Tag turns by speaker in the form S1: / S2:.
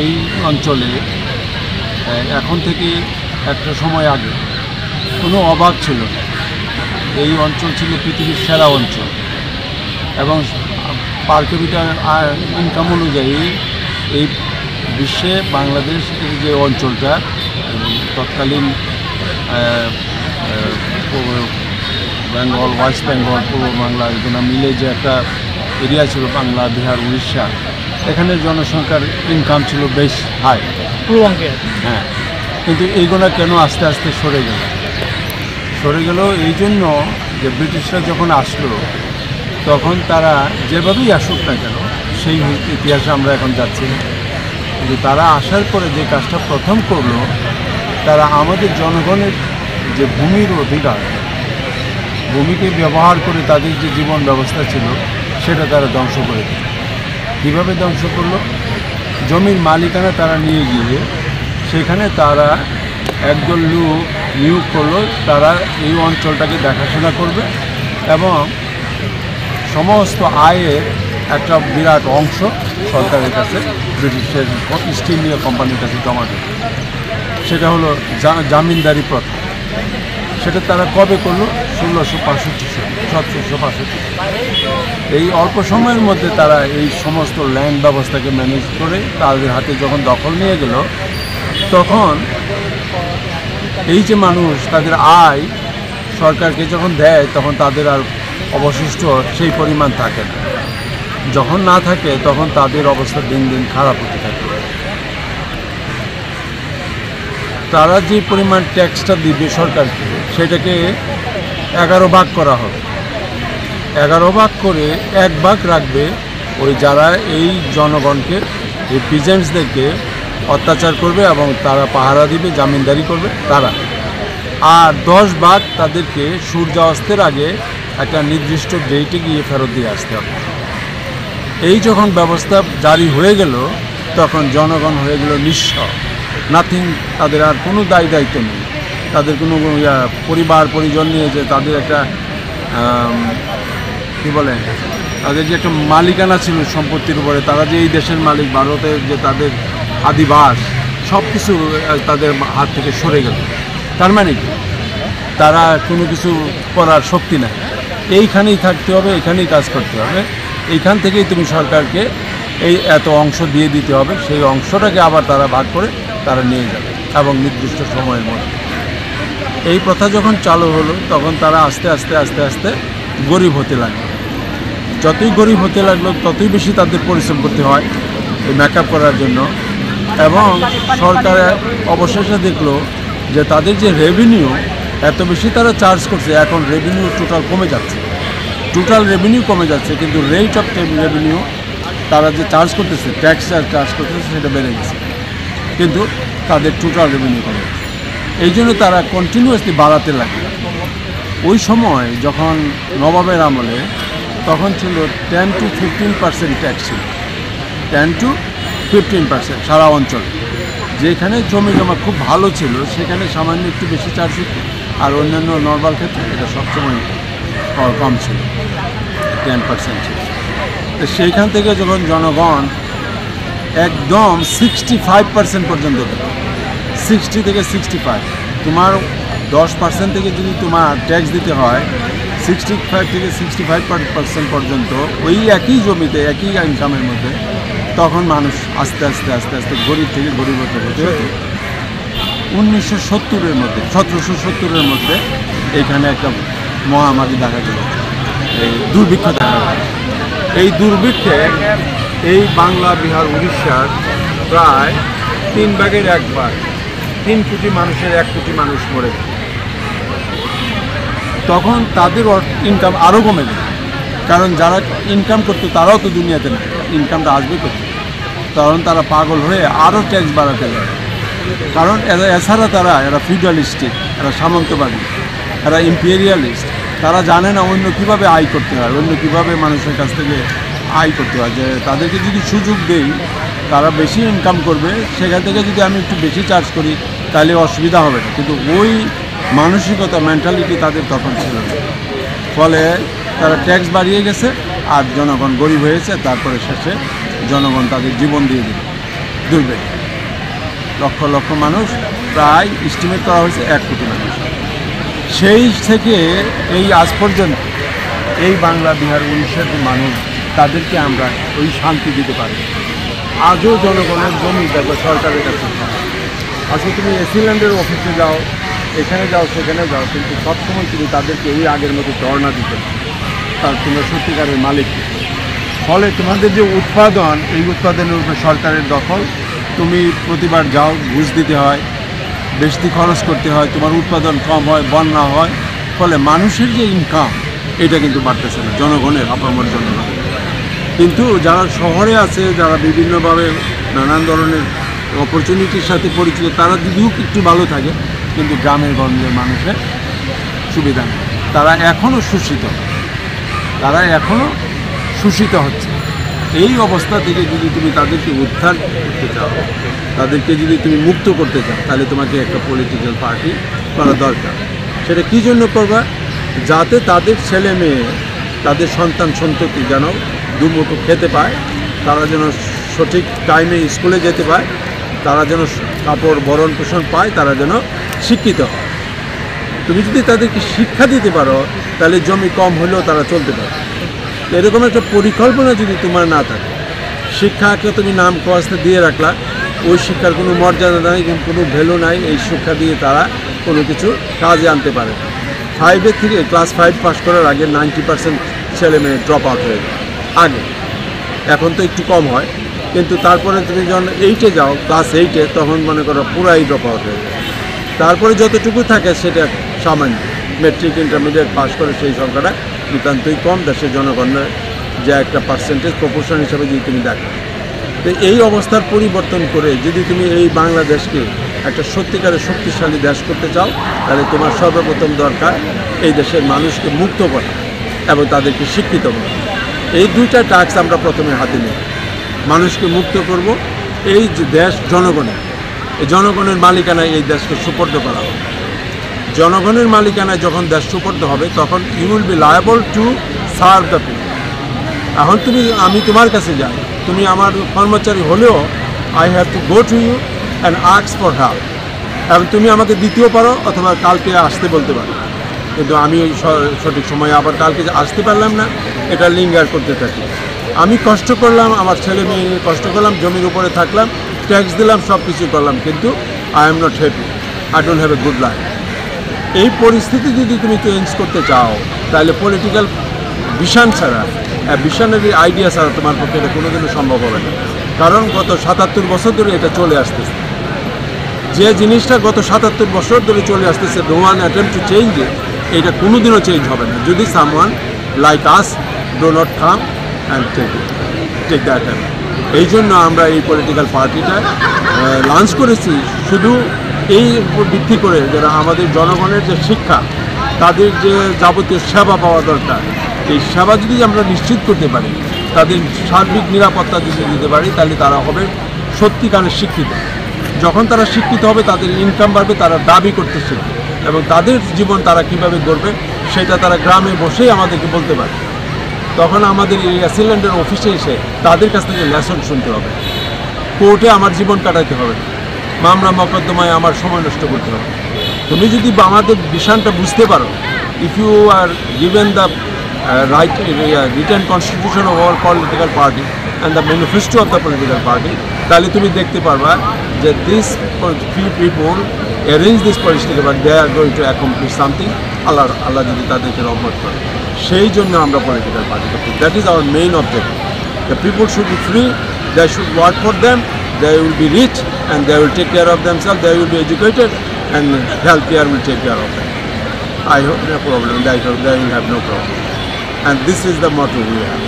S1: এই অঞ্চলে এখন থেকে একটা সময় আগে কোনো অভাব ছিল না। এই অঞ্চল ছিল পৃথিবীর সেরা অঞ্চল এবং পার ক্যাপিটাল ইনকাম অনুযায়ী এই বিশ্বে বাংলাদেশের যে অঞ্চলটা তৎকালীন বেঙ্গল, ওয়েস্ট বেঙ্গল, পূর্ব বাংলা এগুলো মিলে যে একটা এরিয়া ছিল, বাংলা, বিহার, উড়িষ্যা, এখানে জনসংখ্যার ইনকাম ছিল বেশ হাই
S2: পূর্বাঙ্কে।
S1: হ্যাঁ, কিন্তু এইগুলো কেন আস্তে আস্তে সরে গেল এই জন্য যে ব্রিটিশরা যখন আসলো তখন তারা যেভাবেই আসুক না কেন, সেই ইতিহাসে আমরা এখন যাচ্ছি না, কিন্তু তারা আসার পরে যে কাজটা প্রথম করলো, তারা আমাদের জনগণের যে ভূমির অধিকার, ভূমিকে ব্যবহার করে তাদের যে জীবন ব্যবস্থা ছিল সেটা তারা ধ্বংস করে দিল। কীভাবে ধ্বংস করলো? জমির মালিকানা তারা নিয়ে গিয়ে সেখানে তারা একদল লোক নিয়োগ করলো, তারা এই অঞ্চলটাকে দেখাশোনা করবে এবং সমস্ত আয়ের একটা বিরাট অংশ সরকারের কাছে, ব্রিটিশের ইস্ট ইন্ডিয়া কোম্পানির কাছে জমা দেবে। সেটা হলো জামিনদারি প্রথা। সেটা তারা কবে করলো? 1765 এই অল্প সময়ের মধ্যে তারা এই সমস্ত ল্যান্ড ব্যবস্থাকে ম্যানেজ করে তাদের হাতে যখন দখল নিয়ে গেল, তখন এই যে মানুষ তাদের আয় সরকারকে যখন দেয় তখন তাদের আর অবশিষ্ট সেই পরিমাণ থাকে না। যখন না থাকে তখন তাদের অবস্থা দিন দিন খারাপ হতে থাকে। তারা যে পরিমাণ ট্যাক্সটা দিবে সরকারকে, সেটাকে 11 ভাগ করা হবে। 11 ভাগ করে 1 ভাগ রাখবে ওই যারা এই জনগণকে, এই পিজেন্টসদেরকে অত্যাচার করবে এবং তারা পাহারা দিবে, জামিনদারি করবে তারা। আর 10 ভাগ তাদেরকে সূর্যাস্তের আগে একটা নির্দিষ্ট ডেটে গিয়ে ফেরত দিয়ে আসতে হবে। এই যখন ব্যবস্থা জারি হয়ে গেল তখন জনগণ হয়ে গেল নিঃস্ব, নাথিং। তাদের আর কোনো দায়িত্ব নেই, তাদের কোনো পরিবার পরিজন নিয়ে যে তাদের একটা কী বলে, তাদের যে একটা মালিকানা ছিল সম্পত্তির উপরে, তারা যে এই দেশের মালিক, ভারতের যে তাদের আদিবাস, সব কিছু তাদের হাত থেকে সরে গেল। তার মানে কি? তারা কোনো কিছু করার শক্তি নাই। এইখানেই থাকতে হবে, এখানেই কাজ করতে হবে, এইখান থেকেই তুমি সরকারকে এই এত অংশ দিয়ে দিতে হবে। সেই অংশটাকে আবার তারা ভাগ করে তারা নিয়ে যাবে এবং নির্দিষ্ট সময়ের মধ্যে। এই প্রথা যখন চালু হলো তখন তারা আস্তে আস্তে আস্তে আস্তে গরিব হতে লাগলো। যতই গরিব হতে লাগলো ততই বেশি তাদের পরিশ্রম করতে হয় এই মেকআপ করার জন্য। এবং সরকার অবশেষে দেখলো যে তাদের যে রেভিনিউ এত বেশি তারা চার্জ করছে, এখন রেভিনিউ টোটাল রেভিনিউ কমে যাচ্ছে, কিন্তু রেট অফ রেভিনিউ তারা যে চার্জ করতেছে, ট্যাক্স চার্জ করতেছে, সেটা বেড়ে গেছে, কিন্তু তাদের টোটাল রেভিনিউ কমে যাচ্ছে। এই জন্য তারা কন্টিনিউয়াসলি বাড়াতে লাগলো। ওই সময় যখন নবাবের আমলে তখন ছিল 10 to 15% ট্যাক্স ছিল, 10 to 15% সারা অঞ্চলে। যেখানে জমি জমা খুব ভালো ছিল সেখানে সামান্য একটু বেশি চার্জ হতো, আর অন্যান্য নর্মাল ক্ষেত্রে এটা সবসময় কম ছিল, 10% ছিল। তো সেইখান থেকে যখন জনগণ একদম 65% পর্যন্ত দেবে, 60 থেকে 65, তোমার 10% থেকে যদি তোমার ট্যাক্স দিতে হয় 65 থেকে 65% পর্যন্ত ওই একই জমিতে, একই ইনকামের মধ্যে, তখন মানুষ আস্তে আস্তে আস্তে আস্তে গরিব থেকে গরিব হতে হতে 1970-এর মধ্যে, 1770-এর মধ্যে এখানে একটা মহামারী দেখা গেল, এই দুর্ভিক্ষ দেখা গেল। এই দুর্ভিক্ষে এই বাংলা, বিহার, উড়িষ্যার প্রায় 3 ভাগের 1 ভাগ, 3 কোটি মানুষের 1 কোটি মানুষ মরে গেল। তখন তাদের ইনকাম আরও কমে গেল, কারণ যারা ইনকাম করতো তারাও তো দুনিয়াতে না, ইনকামটা আসবে করতো, কারণ তারা পাগল হয়ে আরও ট্যাক্স বাড়াতে যায়। কারণ এছাড়া এরা ফিউডালিস্টিক, এরা সামন্তবাদী, এরা ইম্পেরিয়ালিস্ট। তারা জানে না অন্য কীভাবে আয় করতে হয়, অন্য কীভাবে মানুষের কাছ থেকে আয় করতে হয়। যে তাদেরকে যদি সুযোগ দেই তারা বেশি ইনকাম করবে, সেখান থেকে যদি আমি একটু বেশি চার্জ করি তাহলে অসুবিধা হবে না, কিন্তু ওই মানসিকতা, মেন্টালিটি তাদের তখন ছিল না। ফলে তারা ট্যাক্স বাড়িয়ে গেছে আর জনগণ গরিব হয়েছে। তারপরে শেষে জনগণ তাদের জীবন দিয়ে দিল। দুর্ভোগ, লক্ষ লক্ষ মানুষ, প্রায় এস্টিমেট করা হয়েছে 1 কোটি মানুষ। সেই থেকে এই আজ পর্যন্ত এই বাংলা বিহার উড়িষ্যার যে মানুষ, তাদেরকে আমরা ওই শান্তি দিতে পারি। আজও জনগণের জমি দেখো সরকারের কাছে। আজকে তুমি এসিল্যান্ডের অফিসে যাও, এখানে যাও, সেখানে যাও, কিন্তু সবসময় তুমি তাদেরকে ওই আগের মতো ধর্ণা দিতে তার তোমরা সত্যিকারের মালিক। ফলে তোমাদের যে উৎপাদন, এই উৎপাদনের উপরে সরকারের দখল। তুমি প্রতিবার যাও, ঘুষ দিতে হয়, বেশি খরচ করতে হয়, তোমার উৎপাদন কম হয়, বন্যা হয়। ফলে মানুষের যে ইনকাম, এটা কিন্তু বাড়তেছে না, জনগণের, আপামর জনগণের। কিন্তু যারা শহরে আছে, যারা বিভিন্নভাবে নানান ধরনের অপরচুনিটির সাথে পরিচিত, তারা যদিও একটু ভালো থাকে, কিন্তু গ্রামের গঞ্জের মানুষের সুবিধা নেই। তারা এখনও শোষিত হচ্ছে। এই অবস্থা থেকে যদি তুমি তাদেরকে উদ্ধার করতে চাও, তাদেরকে যদি তুমি মুক্ত করতে চাও, তাহলে তোমাকে একটা পলিটিক্যাল পার্টি করা দরকার। সেটা কী জন্য করবা? যাতে তাদের ছেলে মেয়ে, তাদের সন্তান সন্ততি যেন দুমুঠো খেতে পায়, তারা যেন সঠিক টাইমে স্কুলে যেতে পায়, তারা যেন কাপড় ভরণ পোষণ পায়, তারা যেন শিক্ষিত হয়। তুমি যদি তাদেরকে শিক্ষা দিতে পারো, তাহলে জমি কম হলেও তারা চলতে পারে। এরকম একটা পরিকল্পনা যদি তোমার না থাকে, শিক্ষাকে তুমি নাম কাস্তে দিয়ে রাখলা, ওই শিক্ষার কোনো মর্যাদা নাই, কোনো ভ্যালু নাই। এই শিক্ষা দিয়ে তারা কোনো কিছু কাজে আনতে পারে। 5 থেকে ক্লাস 5 পাস করার আগে 90% ছেলে মেয়ে ড্রপ আউট হয়ে যায় আগে। এখন তো একটু কম হয়, কিন্তু তারপরে তুমি যখন 8-এ যাও, ক্লাস 8-এ, তখন মনে করো পুরাই ড্রপ আউট হয়ে যায়। তারপরে যতটুকু থাকে সেটা সামান্য। মেট্রিক ইন্টারমিডিয়েট পাস করে সেই সংখ্যাটা নিতান্তই কম। দেশের জনগণের যে একটা পার্সেন্টেজ প্রপোর্শন হিসাবে যদি তুমি দেখো, তো এই অবস্থার পরিবর্তন করে যদি তুমি এই বাংলাদেশকে একটা সত্যিকারের শক্তিশালী দেশ করতে চাও, তাহলে তোমার সর্বপ্রথম দরকার এই দেশের মানুষকে মুক্ত করা এবং তাদেরকে শিক্ষিত করা। এই দুইটা টাস্ক আমরা প্রথমে হাতে নিই। মানুষকে মুক্ত করব, এই যে দেশ জনগণের, এই জনগণের মালিকানায় এই দেশকে সুপর্দ করা হবে। জনগণের মালিকানায় যখন দেশ সুপর্দ হবে, তখন you will be liable to serve the people. এখন আমি তোমার কাছে যাই, তুমি আমার কর্মচারী হলেও I have to go to you and ask for help. এবং তুমি আমাকে দিতেও পারো, অথবা কালকে আসতে বলতে পারো, কিন্তু আমি ওই সঠিক সময়ে আবার কালকে আসতে পারলাম না, এটা লিঙ্গার করতে থাকি। আমি কষ্ট করলাম, আমার ছেলে মেয়ে নিয়ে কষ্ট করলাম, জমির উপরে থাকলাম, ট্যাক্স দিলাম, সব কিছু করলাম, কিন্তু I am not happy, I don't have a good life. এই পরিস্থিতি যদি তুমি চেঞ্জ করতে চাও, তাহলে পলিটিক্যাল ভিশন ছাড়া, ভিশনারি আইডিয়া ছাড়া তোমার পক্ষে এটা কোনোদিনও সম্ভব হবে না। কারণ গত 77 বছর ধরে এটা চলে আসতেছে। যে জিনিসটা গত 77 বছর ধরে চলে আসতেছে, no one attempt to change it, এটা কোনোদিনও চেঞ্জ হবে না যদি someone like us do not come and take the attempt. এই জন্য আমরা এই পলিটিক্যাল পার্টিটা লঞ্চ করেছি, শুধু এই উপর ভিত্তি করে যারা আমাদের জনগণের যে শিক্ষা, তাদের যে যাবতীয় সেবা পাওয়া দরকার, এই সেবা যদি আমরা নিশ্চিত করতে পারি, তাদের সার্বিক নিরাপত্তা যদি দিতে পারি, তাহলে তারা হবে সত্যিকারের শিক্ষিত। যখন তারা শিক্ষিত হবে, তাদের ইনকাম বাড়বে, তারা দাবি করতে শিখবে, এবং তাদের জীবন তারা কীভাবে গড়বে সেটা তারা গ্রামে বসেই আমাদেরকে বলতে পারে। তখন আমাদের এই অ্যাসিল্যান্ডের অফিসে এসে তাদের কাছ থেকে লেসন শুনতে হবে। কোর্টে আমার জীবন কাটাতে হবে, মামলা মকদ্দমায় আমার সময় নষ্ট করতে হবে। তুমি যদি আমাদের বিষয়টা বুঝতে পারো, if you are given the right written constitution of our political party and the manifesto of the political party, তাহলে তুমি দেখতে পারবা যে this few people arrange this political party, they are going to accomplish something. আল্লাহ যদি তাদেরকে রহমত করে, সেই জন্য আমরা পলিটিক্যাল পার্টি করছি। That is our main objective. The people should be free, they should work for them, they will be rich and they will take care of themselves, they will be educated and healthcare will take care of them. I hope no problem, they will have no problem. And this is the motto we have.